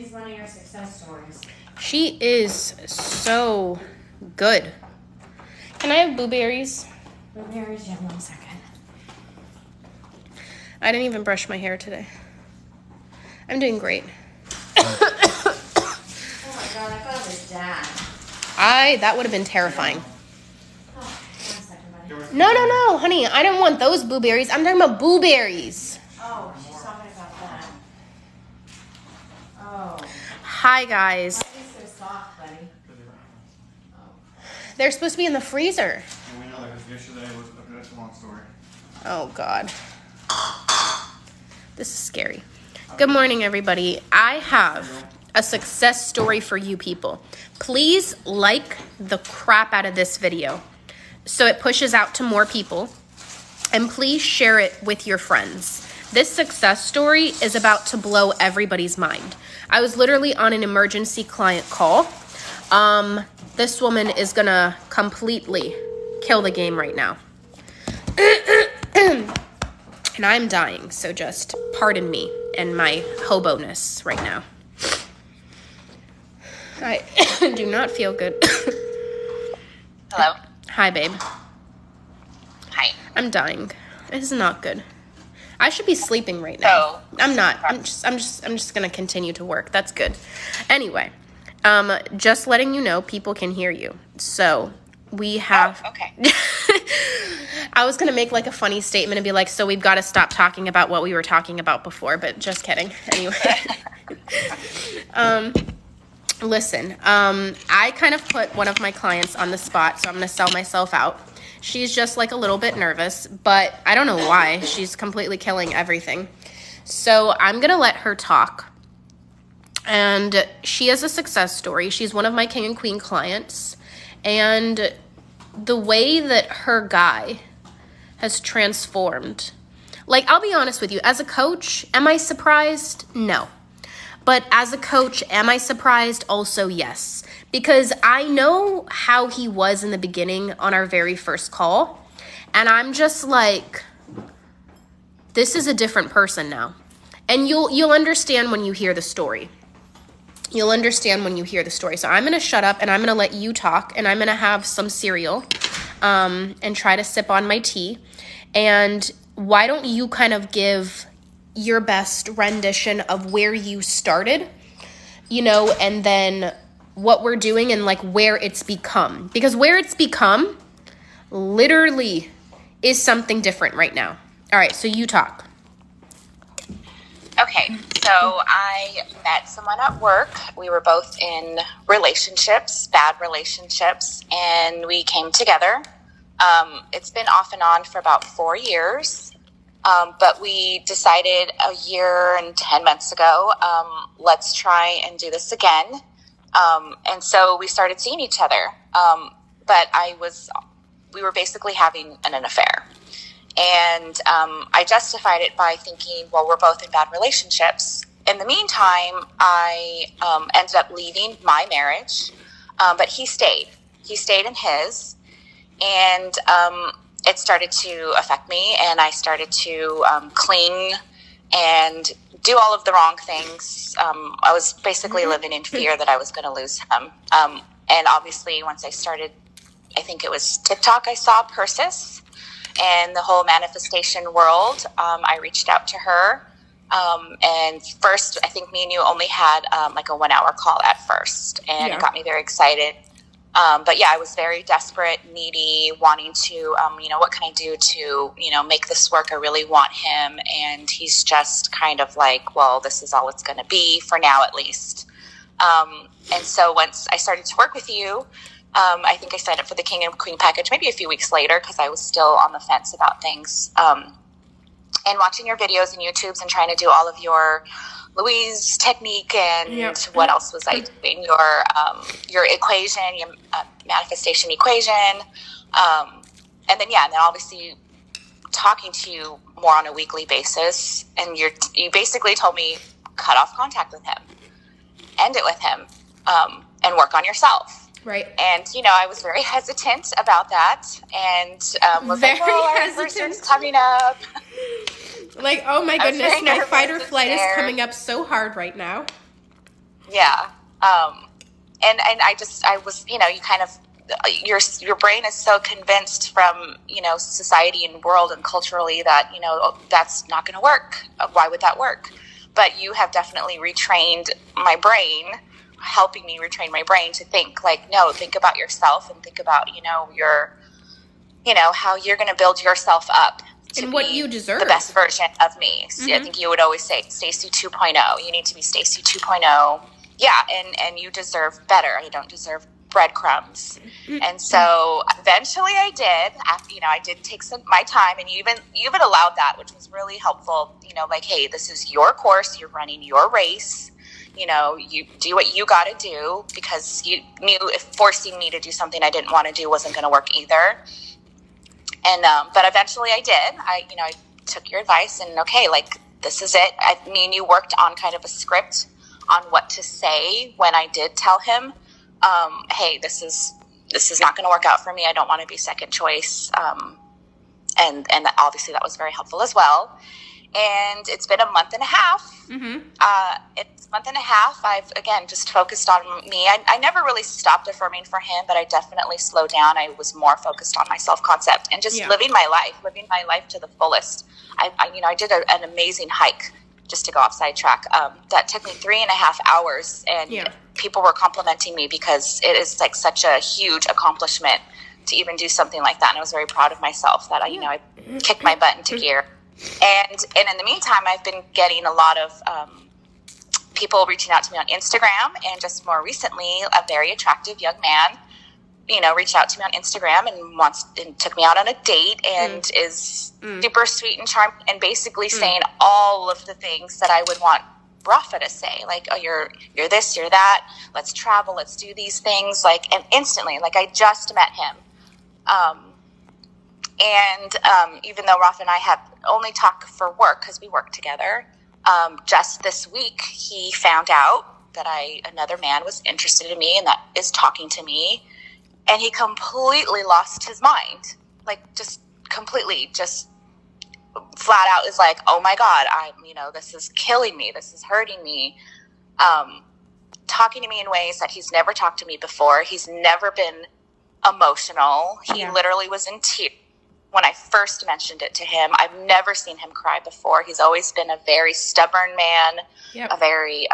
She's one of your success stories. She is so good. Can I have blueberries? Blueberries, yeah, 1 second. I didn't even brush my hair today. I'm doing great. Oh my God, I thought it was Dad. That would have been terrifying. Oh, 1 second, buddy. No, honey. I didn't want those blueberries. I'm talking about blueberries. Oh, she's talking about that. Oh. Hi, guys. Why is so soft, buddy? Oh. They're supposed to be in the freezer. We know that because yesterday that's a long story. Oh, God. This is scary. Good morning, everybody. I have a success story for you people. Please like the crap out of this video so it pushes out to more people. And please share it with your friends. This success story is about to blow everybody's mind. I was literally on an emergency client call. This woman is gonna completely kill the game right now. And I'm dying, so just pardon me and my hobo-ness right now. I do not feel good. Hello. Hi, babe. Hi. I'm dying. This is not good. I should be sleeping right now. I'm not. I'm just gonna continue to work. That's good. Anyway, just letting you know, people can hear you. So we have. Oh, okay. I was gonna make like a funny statement and be like, so we've got to stop talking about what we were talking about before, but just kidding. Anyway. Listen, I kind of put one of my clients on the spot, so I'm gonna sell myself out. She's just like a little bit nervous, but I don't know why. She's completely killing everything. So I'm gonna let her talk. And she has a success story. She's one of my king and queen clients. And the way that her guy has transformed. Like, I'll be honest with you. As a coach, am I surprised? No. But as a coach, am I surprised? Also, yes. Because I know how he was in the beginning on our very first call. And I'm just like, this is a different person now. And you'll understand when you hear the story. You'll understand when you hear the story. So I'm going to shut up and I'm going to let you talk. And I'm going to have some cereal and try to sip on my tea. And why don't you kind of give your best rendition of where you started, you know, and then what we're doing and like where it's become. Because where it's become literally is something different right now. All right, so you talk. Okay, so I met someone at work. We were both in relationships, bad relationships, and we came together. It's been off and on for about 4 years, but we decided a year and 10 months ago, let's try and do this again. And so we started seeing each other, but we were basically having an affair. And I justified it by thinking, well, we're both in bad relationships. In the meantime, I ended up leaving my marriage, but he stayed. He stayed in his, and it started to affect me, and I started to cling and do all of the wrong things. I was basically living in fear that I was going to lose him. And obviously, once I started, I think it was TikTok, I saw Persis and the whole manifestation world. I reached out to her. And first, I think me and you only had like a 1 hour call at first, and it got me very excited. But yeah, I was very desperate, needy, wanting to, what can I do to, make this work? I really want him. And he's just kind of like, well, this is all it's going to be for now, at least. And so once I started to work with you, I think I signed up for the King and Queen package maybe a few weeks later, because I was still on the fence about things. And watching your videos and YouTubes and trying to do all of your Louise technique and what else was I doing? Your equation, your manifestation equation. And then obviously talking to you more on a weekly basis. And you basically told me, cut off contact with him, end it with him, and work on yourself. Right. And, I was very hesitant about that. And was very like, our hesitant. anniversary's coming up. Like, oh my goodness, my fight or flight is scared. coming up so hard right now. Yeah. I was, you kind of, your brain is so convinced from, society and world and culturally that, that's not going to work. Why would that work? But you have definitely retrained my brain, helping me retrain my brain to think like, no, think about yourself and think about, how you're going to build yourself up to and what be you deserve, the best version of me. So I think you would always say Stacy 2.0. You need to be Stacy 2.0. Yeah, and you deserve better. You don't deserve breadcrumbs. And so eventually I did. After, I did take my time, and you even allowed that, which was really helpful. Like, hey, this is your course. You're running your race. You do what you got to do, because you knew if forcing me to do something I didn't want to do wasn't going to work either. And but eventually I did. I took your advice, and okay, like, this is it. Me and you worked on kind of a script on what to say when I did tell him, hey, this is not going to work out for me. I don't want to be second choice. And obviously that was very helpful as well. And it's been a month and a half. It's a month and a half. I've, again, just focused on me. I never really stopped affirming for him, but I definitely slowed down. I was more focused on my self-concept and just living my life to the fullest. I did an amazing hike, just to go off sidetrack. That took me 3.5 hours, and people were complimenting me because it is like such a huge accomplishment to even do something like that. And I was very proud of myself that I kicked my butt into gear. And in the meantime, I've been getting a lot of people reaching out to me on Instagram, and just more recently, a very attractive young man, reached out to me on Instagram and took me out on a date, and is super sweet and charming, and basically saying all of the things that I would want Rafa to say, like, oh, you're this, you're that, let's travel, let's do these things, like, and instantly, like, I just met him. Even though Rafa and I have only talked for work, because we work together, just this week he found out that another man was interested in me and that is talking to me, and he completely lost his mind, like, just completely, just flat out is like, oh my God, this is killing me, this is hurting me, talking to me in ways that he's never talked to me before. He's never been emotional. He literally was in tears when I first mentioned it to him. I've never seen him cry before. He's always been a very stubborn man, a very,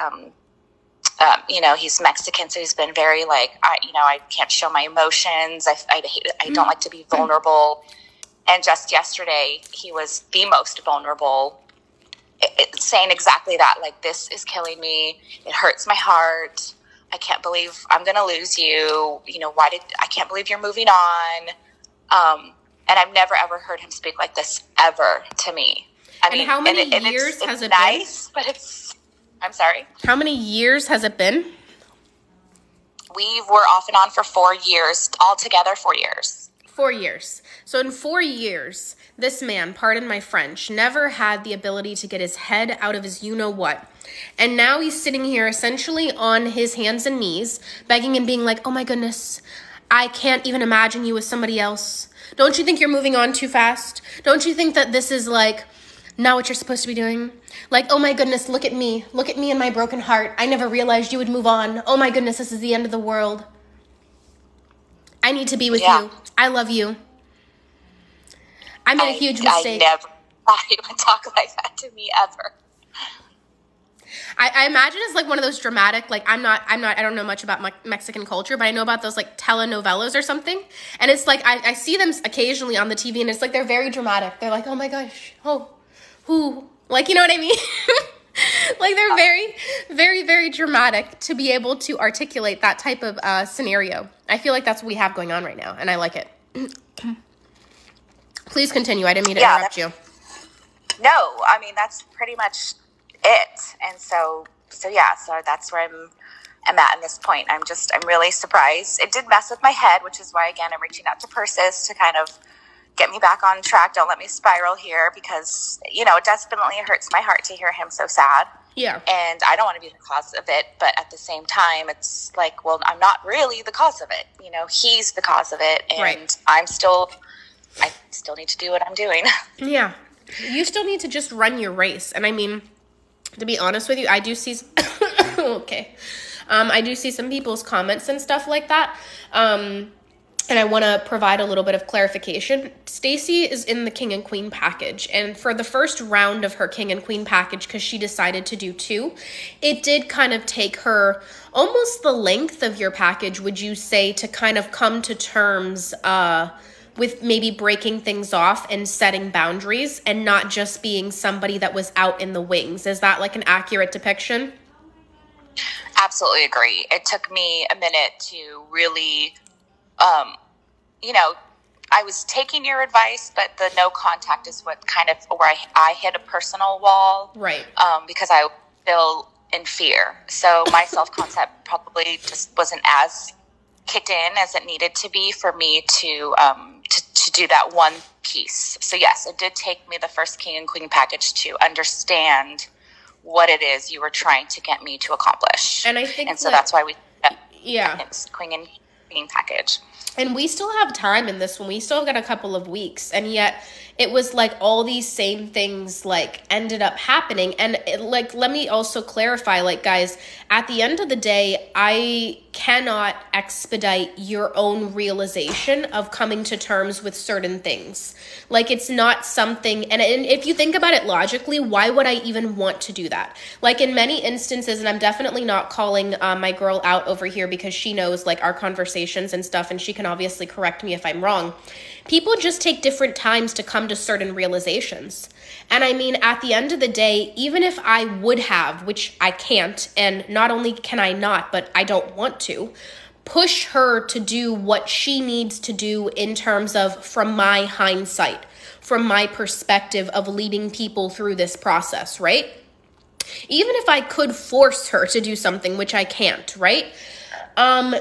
he's Mexican, so he's been very like, I can't show my emotions. I don't like to be vulnerable. And just yesterday, he was the most vulnerable, saying exactly that, like, this is killing me. It hurts my heart. I can't believe I'm going to lose you. I can't believe you're moving on. And I've never, ever heard him speak like this ever to me. How many years has it nice, been? But I'm sorry? How many years has it been? We were off and on for 4 years, altogether 4 years. 4 years. So in 4 years, this man, pardon my French, never had the ability to get his head out of his you-know-what. And now he's sitting here essentially on his hands and knees, begging and being like, oh my goodness, I can't even imagine you with somebody else. Don't you think you're moving on too fast? Don't you think that this is like not what you're supposed to be doing? Like, oh my goodness, look at me. Look at me and my broken heart. I never realized you would move on. Oh my goodness, this is the end of the world. I need to be with you. I love you. I made a huge mistake. I never thought he would talk like that to me ever. I imagine it's like one of those dramatic, like, I don't know much about Mexican culture, but I know about those like telenovelas or something. And it's like, I see them occasionally on the TV, and it's like, they're very dramatic. They're like, oh my gosh, oh, who, like, you know what I mean? Like, they're very, very, very dramatic to be able to articulate that type of scenario. I feel like that's what we have going on right now, and I like it. Please continue. I didn't mean to interrupt you. No, I mean, that's pretty much it. And so that's where I'm at this point. I'm really surprised. It did mess with my head, which is why, again, I'm reaching out to Persis to kind of get me back on track. Don't let me spiral here, because, it definitely hurts my heart to hear him so sad. Yeah. And I don't want to be the cause of it, but at the same time, it's like, well, I'm not really the cause of it. He's the cause of it, and right. I still need to do what I'm doing. Yeah. You still need to just run your race. And I mean, to be honest with you, I do see Okay. I do see some people's comments and stuff like that. And I want to provide a little bit of clarification. Stacy is in the king and queen package. And for the first round of her king and queen package, because she decided to do 2, it did kind of take her almost the length of your package, would you say, to kind of come to terms with maybe breaking things off and setting boundaries and not just being somebody that was out in the wings. Is that like an accurate depiction? Absolutely agree. It took me a minute to really, I was taking your advice, but the no contact is what kind of where I hit a personal wall. Right. Because I was still in fear. So my self-concept probably just wasn't as kicked in as it needed to be for me to do that one piece. So yes, it did take me the first king and queen package to understand what it is you were trying to get me to accomplish. And I think so that's why we queen and queen package. And we still have time in this one. We still got a couple of weeks. And yet it was like all these same things like ended up happening. And let me also clarify, like, guys, at the end of the day, I cannot expedite your own realization of coming to terms with certain things. Like, it's not something, and if you think about it logically, why would I even want to do that? Like, in many instances, and I'm definitely not calling my girl out over here because she knows like our conversations and stuff, and she can obviously correct me if I'm wrong. People just take different times to come to certain realizations. And I mean, at the end of the day, even if I would have, which I can't, and not only can I not, but I don't want to, push her to do what she needs to do in terms of, from my hindsight, from my perspective of leading people through this process, right? Even if I could force her to do something, which I can't, right?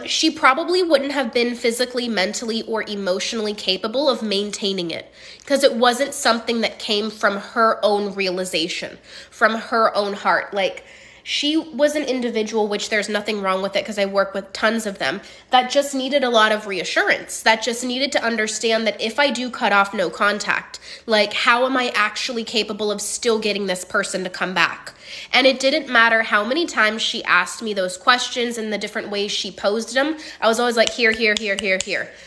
She probably wouldn't have been physically, mentally, or emotionally capable of maintaining it because it wasn't something that came from her own realization, from her own heart. Like, she was an individual, which there's nothing wrong with it because I work with tons of them, that just needed a lot of reassurance, that just needed to understand that if I do cut off no contact, like, how am I actually capable of still getting this person to come back? And it didn't matter how many times she asked me those questions and the different ways she posed them. I was always like, here.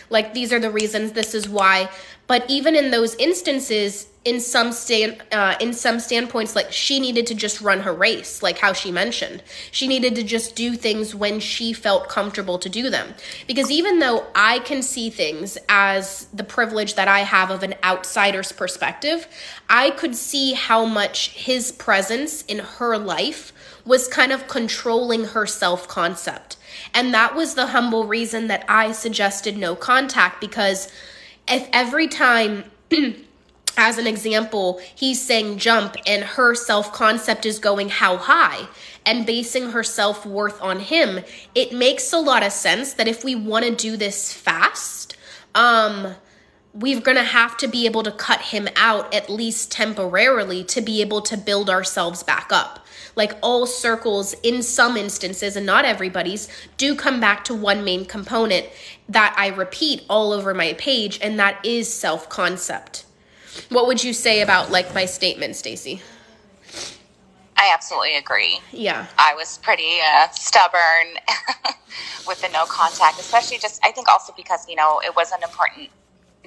Like, these are the reasons, this is why. But even in those instances, in some standpoints, like, she needed to just run her race, like how she mentioned. She needed to just do things when she felt comfortable to do them. Because even though I can see things as the privilege that I have of an outsider's perspective, I could see how much his presence in her life was kind of controlling her self-concept. And that was the humble reason that I suggested no contact, because if every time, as an example, he's saying jump and her self-concept is going how high and basing her self-worth on him, it makes a lot of sense that if we want to do this fast, we're going to have to be able to cut him out at least temporarily to be able to build ourselves back up. Like, all circles in some instances, and not everybody's, do come back to one main component that I repeat all over my page, and that is self-concept. What would you say about, like, my statement, Stacy? I absolutely agree. Yeah. I was pretty stubborn with the no contact, especially just, I think also because, it was an important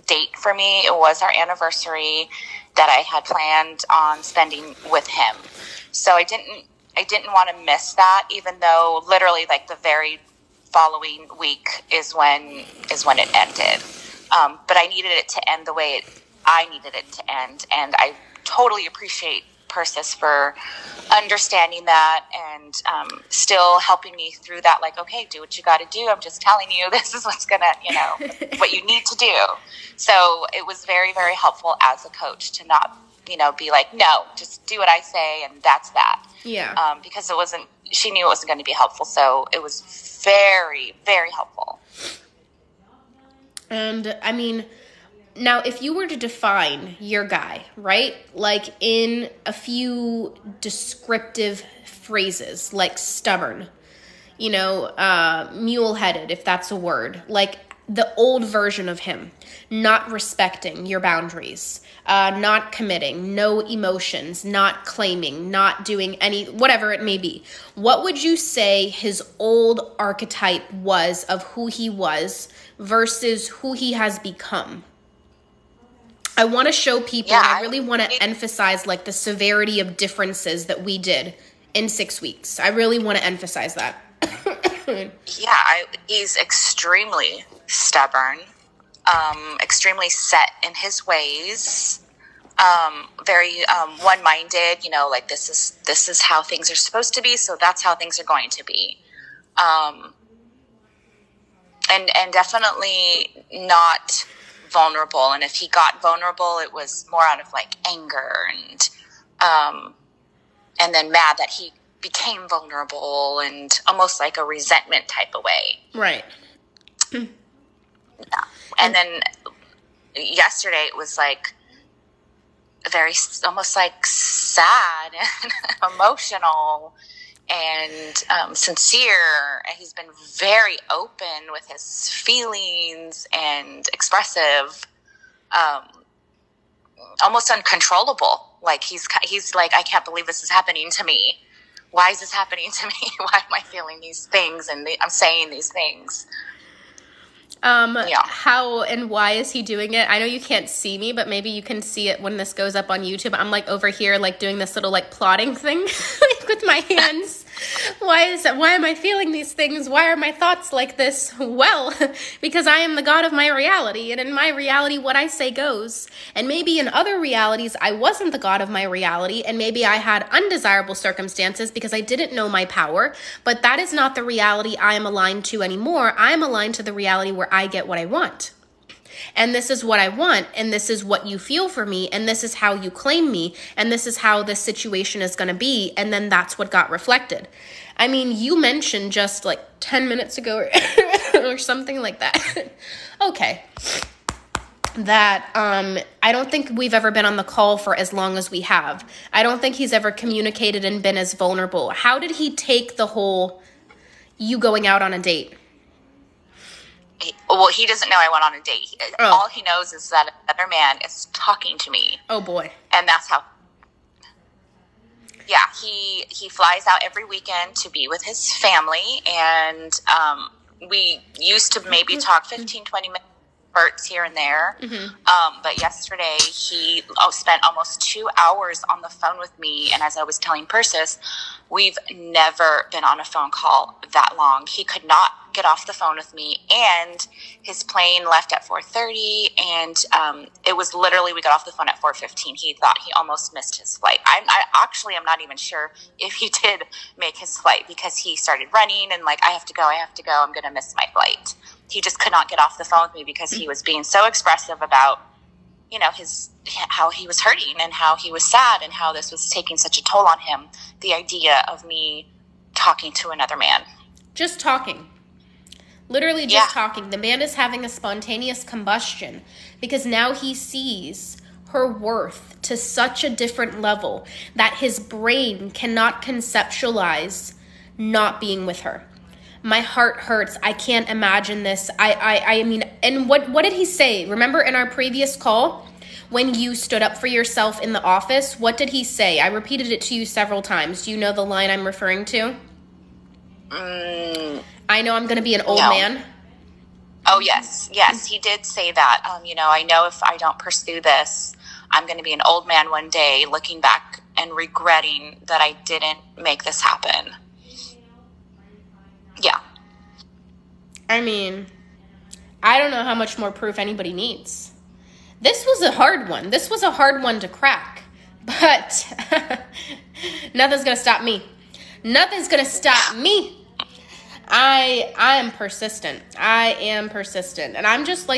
date for me. It was our anniversary that I had planned on spending with him. So I didn't want to miss that, even though literally like the very following week is when it ended. But I needed it to end the way I needed it to end. And I totally appreciate Persis for understanding that and still helping me through that. Like, okay, do what you got to do. I'm just telling you, this is what's going to, what you need to do. So it was very, very helpful as a coach to not, be like, no, just do what I say. And that's that. Yeah. Because she knew it wasn't going to be helpful. So it was very, very helpful. And I mean, now if you were to define your guy, right? Like in a few descriptive phrases, like stubborn, mule-headed, if that's a word, like the old version of him, not respecting your boundaries, not committing, no emotions, not claiming, not doing any, whatever it may be, what would you say his old archetype was of who he was versus who he has become? I want to show people, and I really want to emphasize like the severity of differences that we did in 6 weeks. I really want to emphasize that. He's extremely stubborn, extremely set in his ways, very one-minded. Like this is how things are supposed to be, so that's how things are going to be, and definitely not vulnerable. And if he got vulnerable, it was more out of like anger and then mad that he became vulnerable, and almost like a resentment type of way. Right. Yeah. And then yesterday it was like very, almost like sad and emotional and sincere. He's been very open with his feelings and expressive, almost uncontrollable. Like he's like, I can't believe this is happening to me. Why is this happening to me? Why am I feeling these things and I'm saying these things? How and why is he doing it? I know you can't see me, but maybe you can see it when this goes up on YouTube. I'm like over here, like doing this little like plotting thing like with my hands. Why am I feeling these things? Why are my thoughts like this? Well, because I am the God of my reality, and in my reality, what I say goes. And maybe in other realities, I wasn't the God of my reality, and maybe I had undesirable circumstances because I didn't know my power, but that is not the reality I am aligned to anymore. I am aligned to the reality where I get what I want. And this is what I want, and this is what you feel for me, and this is how you claim me, and this is how this situation is going to be, and then that's what got reflected. I mean, you mentioned just like 10 minutes ago or something like that. Okay. That I don't think we've ever been on the call for as long as we have. I don't think he's ever communicated and been as vulnerable. How did he take the whole you going out on a date? Well, he doesn't know I went on a date. All he knows is that another man is talking to me. Oh, boy. And that's how... Yeah, he flies out every weekend to be with his family, and we used to maybe talk 15, 20 minutes spurts here and there. But yesterday he spent almost 2 hours on the phone with me, and as I was telling Persis, we've never been on a phone call that long. He could not get off the phone with me, and his plane left at 4:30, and it was literally, we got off the phone at 4:15. He thought he almost missed his flight. I actually am not even sure if he did make his flight, because he started running and like, I have to go, I'm going to miss my flight. He just could not get off the phone with me because he was being so expressive about, how he was hurting and how he was sad and how this was taking such a toll on him. The idea of me talking to another man. Just talking. Literally just talking. The man is having a spontaneous combustion because now he sees her worth to such a different level that his brain cannot conceptualize not being with her. My heart hurts. I can't imagine this. I mean, and what did he say? Remember in our previous call when you stood up for yourself in the office? What did he say? I repeated it to you several times. Do you know the line I'm referring to? I know I'm going to be an old man. Oh, yes. Yes, he did say that. I know if I don't pursue this, I'm going to be an old man one day looking back and regretting that I didn't make this happen. Yeah. I mean, I don't know how much more proof anybody needs. This was a hard one. This was a hard one to crack. But nothing's going to stop me. Nothing's going to stop me. I am persistent. I am persistent. And I'm just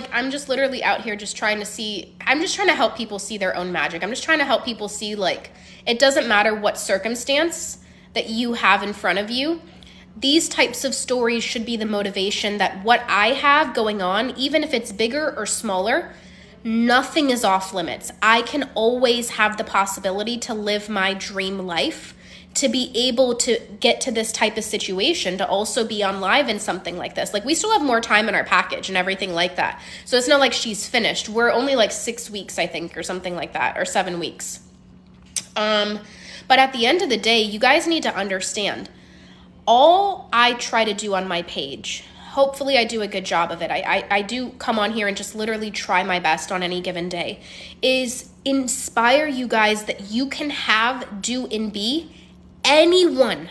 literally out here just trying to help people see their own magic. I'm just trying to help people see, like, it doesn't matter what circumstance that you have in front of you. These types of stories should be the motivation that what I have going on, even if it's bigger or smaller, nothing is off limits. I can always have the possibility to live my dream life, to be able to get to this type of situation, to also be on live in something like this. Like, we still have more time in our package and everything like that. So it's not like she's finished. We're only like 6 weeks, I think, or something like that, or 7 weeks. But at the end of the day, you guys need to understand, all I try to do on my page, hopefully I do a good job of it. I do come on here and just literally try my best on any given day, is inspire you guys that you can have, do, and be anyone.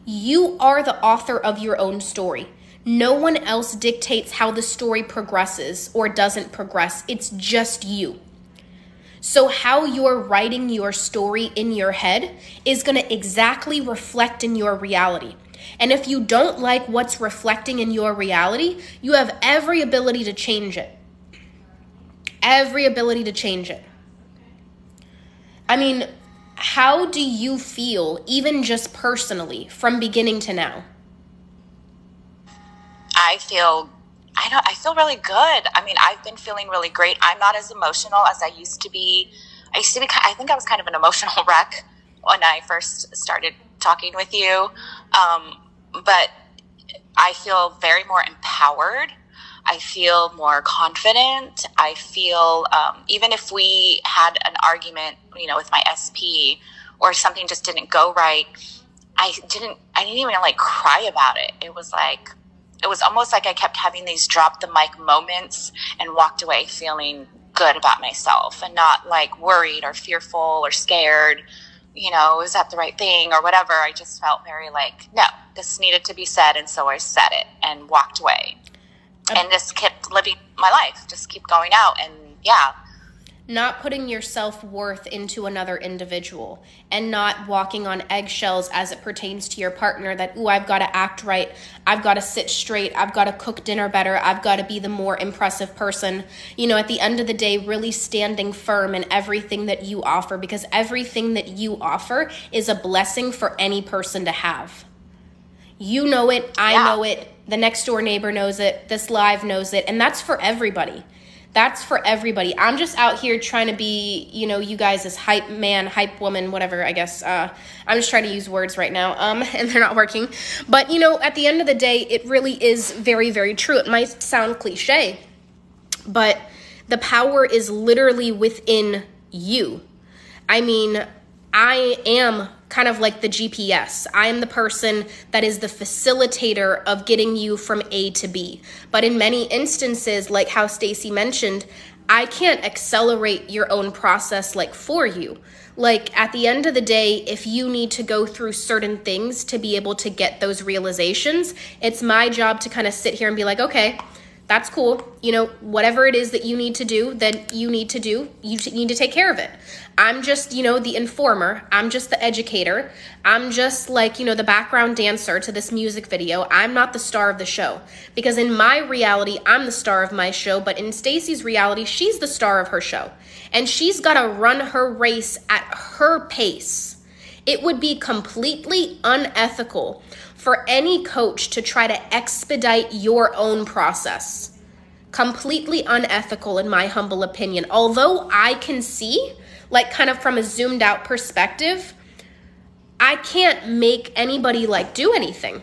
You are the author of your own story. No one else dictates how the story progresses or doesn't progress. It's just you. So how you're writing your story in your head is going to exactly reflect in your reality. And if you don't like what's reflecting in your reality, you have every ability to change it. Every ability to change it. I mean, how do you feel, even just personally, from beginning to now? I feel really good. I mean, I've been feeling really great. I'm not as emotional as I used to be. I think I was kind of an emotional wreck when I first started talking with you. But I feel very more empowered. I feel more confident. I feel, even if we had an argument, with my SP, or something just didn't go right, I didn't even like cry about it. It was almost like I kept having these drop the mic moments and walked away feeling good about myself and not like worried or fearful or scared, is that the right thing or whatever. I just felt very like, no, this needed to be said. And so I said it and walked away. And just kept living my life, just keep going out. And yeah. Not putting your self-worth into another individual and not walking on eggshells as it pertains to your partner that, ooh, I've got to act right. I've got to sit straight. I've got to cook dinner better. I've got to be the more impressive person. At the end of the day, really standing firm in everything that you offer, because everything that you offer is a blessing for any person to have. You know it. I know it. The next door neighbor knows it. This live knows it. And that's for everybody. That's for everybody. I'm just out here trying to be, you guys as hype man, hype woman, whatever, I guess. I'm just trying to use words right now, and they're not working. But, at the end of the day, it really is very, very true. It might sound cliche, but the power is literally within you. I mean, I am kind of like the GPS. I am the person that is the facilitator of getting you from A to B. But in many instances, like how Stacy mentioned, I can't accelerate your own process like for you. Like at the end of the day, if you need to go through certain things to be able to get those realizations, it's my job to kind of sit here and be like, okay, that's cool. Whatever it is that you need to do, then you need to do. You need to take care of it. I'm just, the informer. I'm just the educator. I'm just like, the background dancer to this music video. I'm not the star of the show. Because in my reality, I'm the star of my show. But in Stacy's reality, she's the star of her show. And she's got to run her race at her pace. It would be completely unethical for any coach to try to expedite your own process. Completely unethical in my humble opinion. Although I can see, like kind of from a zoomed out perspective, I can't make anybody like do anything.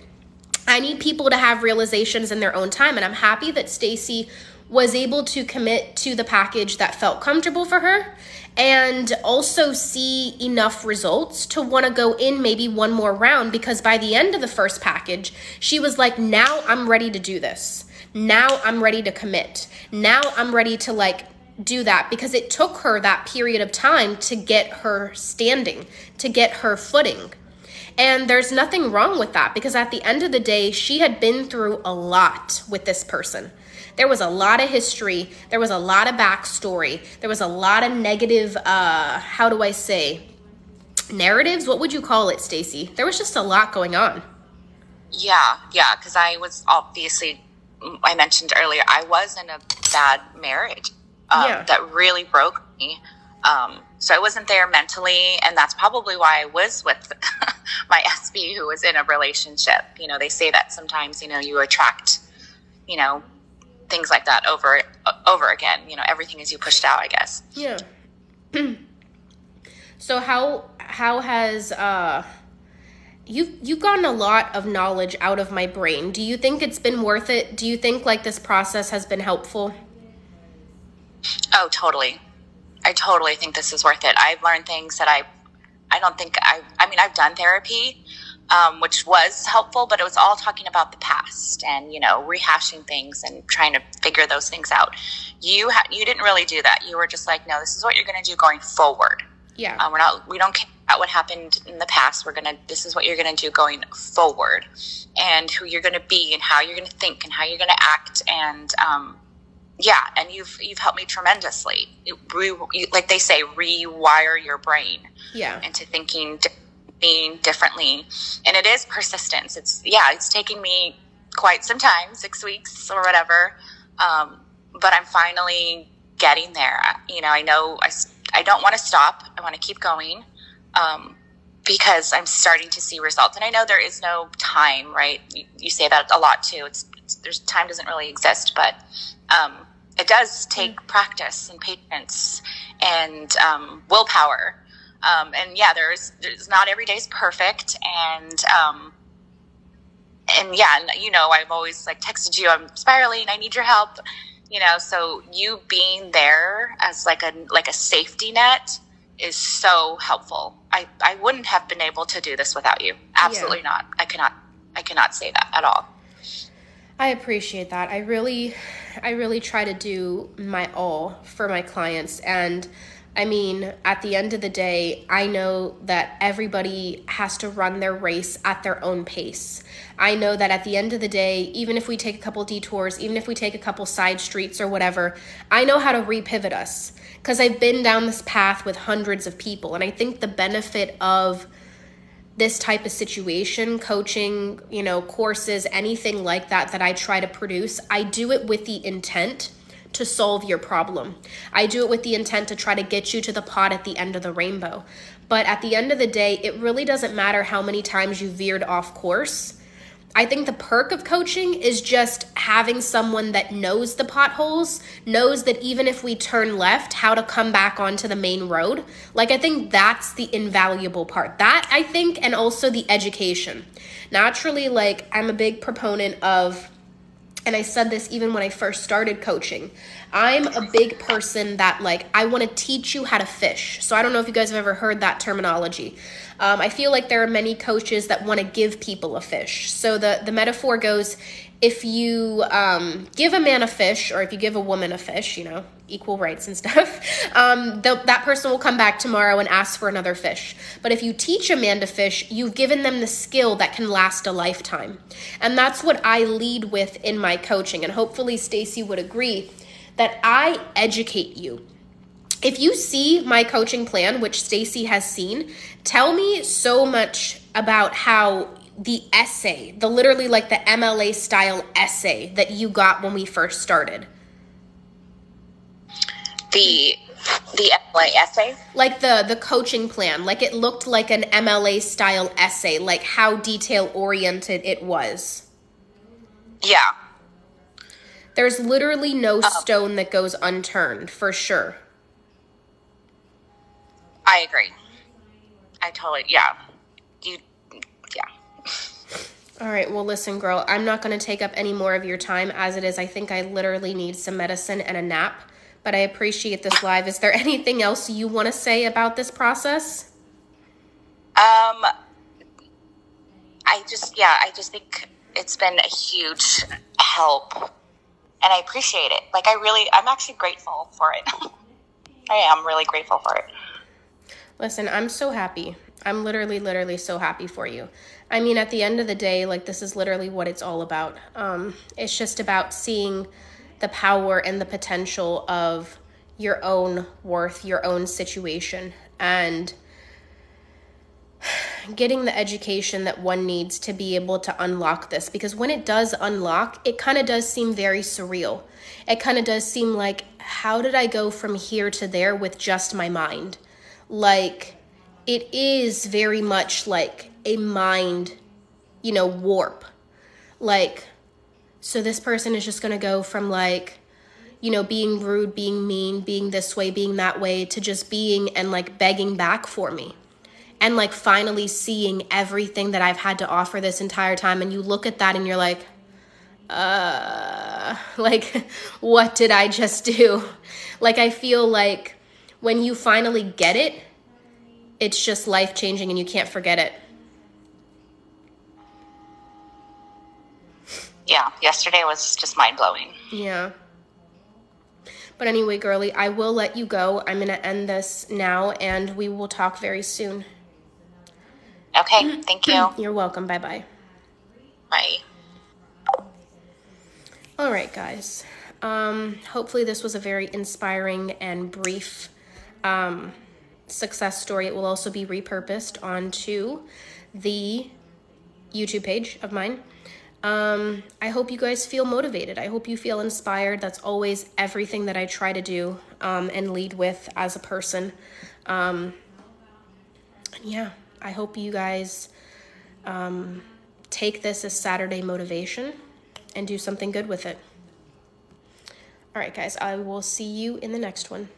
I need people to have realizations in their own time. And I'm happy that Stacy was able to commit to the package that felt comfortable for her and also see enough results to want to go in maybe one more round, because by the end of the first package, she was like, now I'm ready to do this. Now I'm ready to commit. Now I'm ready to do that, because it took her that period of time to get her standing, to get her footing. And there's nothing wrong with that, because at the end of the day, she had been through a lot with this person. There was a lot of history. There was a lot of backstory. There was a lot of negative, narratives? What would you call it, Stacy? There was just a lot going on. Yeah, because I mentioned earlier, I was in a bad marriage that really broke me. So I wasn't there mentally, and that's probably why I was with my SP who was in a relationship. They say that sometimes, you attract, things like that over again. Everything is you pushed out, I guess. Yeah. So how has you've gotten a lot of knowledge out of my brain. Do you think it's been worth it? Do you think like this process has been helpful? Oh, totally. I totally think this is worth it. I've learned things that I don't think I mean, I've done therapy, which was helpful, but it was all talking about the past and, rehashing things and trying to figure those things out. You didn't really do that. You were just like, no, this is what you're going to do going forward. Yeah. We don't care about what happened in the past. This is what you're going to do going forward, and who you're going to be and how you're going to think and how you're going to act. And, and you've helped me tremendously. Like they say, rewire your brain into thinking differently. And it is persistence. It's taking me quite some time, 6 weeks or whatever. But I'm finally getting there. I know I don't want to stop. I want to keep going, because I'm starting to see results. And I know there is no time, right? You say that a lot too. There's time doesn't really exist, but it does take practice and patience and willpower. There's not every day's perfect. And I've always texted you, I'm spiraling, I need your help. So you being there as like a safety net is so helpful. I wouldn't have been able to do this without you. Absolutely not. I cannot say that at all. I appreciate that. I really try to do my all for my clients. And I mean, at the end of the day, I know that everybody has to run their race at their own pace. I know that at the end of the day, even if we take a couple detours, even if we take a couple side streets or whatever, I know how to repivot us because I've been down this path with hundreds of people. And I think the benefit of this type of situation, coaching, courses, anything like that I try to produce, I do it with the intent to solve your problem. I do it with the intent to try to get you to the pot at the end of the rainbow. But at the end of the day, it really doesn't matter how many times you veered off course. I think the perk of coaching is just having someone that knows the potholes, knows that even if we turn left, how to come back onto the main road. I think that's the invaluable part. That, I think, and also the education. Naturally, I'm a big proponent of, and I said this even when I first started coaching, I'm a big person that I want to teach you how to fish. So I don't know if you guys have ever heard that terminology. I feel like there are many coaches that want to give people a fish. So the metaphor goes, if you give a man a fish, or if you give a woman a fish, equal rights and stuff, that person will come back tomorrow and ask for another fish. But if you teach a man to fish, you've given them the skill that can last a lifetime. And that's what I lead with in my coaching. And hopefully Stacy would agree that I educate you. If you see my coaching plan, which Stacy has seen, tell me so much about how the essay, the MLA style essay that you got when we first started. The MLA essay? The coaching plan, it looked like an MLA style essay, how detail oriented it was. Yeah. There's literally no stone that goes unturned, for sure. I agree. Yeah. All right, well, listen, girl, I'm not going to take up any more of your time. As it is, I think I literally need some medicine and a nap, but I appreciate this live. Is there anything else you want to say about this process? I just think it's been a huge help, and I appreciate it. I'm actually grateful for it. I am really grateful for it. Listen, I'm so happy. I'm literally so happy for you. I mean, at the end of the day, this is literally what it's all about. It's just about seeing the power and the potential of your own worth, your own situation, and getting the education that one needs to be able to unlock this. Because when it does unlock, it kind of does seem very surreal. It kind of does seem like, how did I go from here to there with just my mind? It is very much like a mind, warp. So this person is just going to go from being rude, being mean, being this way, being that way, to just being and begging back for me. and like finally seeing everything that I've had to offer this entire time, and you look at that and you're like, like, what did I just do? Like, I feel like when you finally get it, it's just life-changing and you can't forget it. Yeah, yesterday was just mind-blowing. Yeah. But anyway, girly, I will let you go. I'm going to end this now, and we will talk very soon. Okay, thank you. You're welcome. Bye-bye. Bye. All right, guys. Hopefully this was a very inspiring and brief success story. It will also be repurposed onto the YouTube page of mine. I hope you guys feel motivated. I hope you feel inspired. That's always everything that I try to do and lead with as a person. Yeah, I hope you guys take this as Saturday motivation and do something good with it. All right, guys, I will see you in the next one.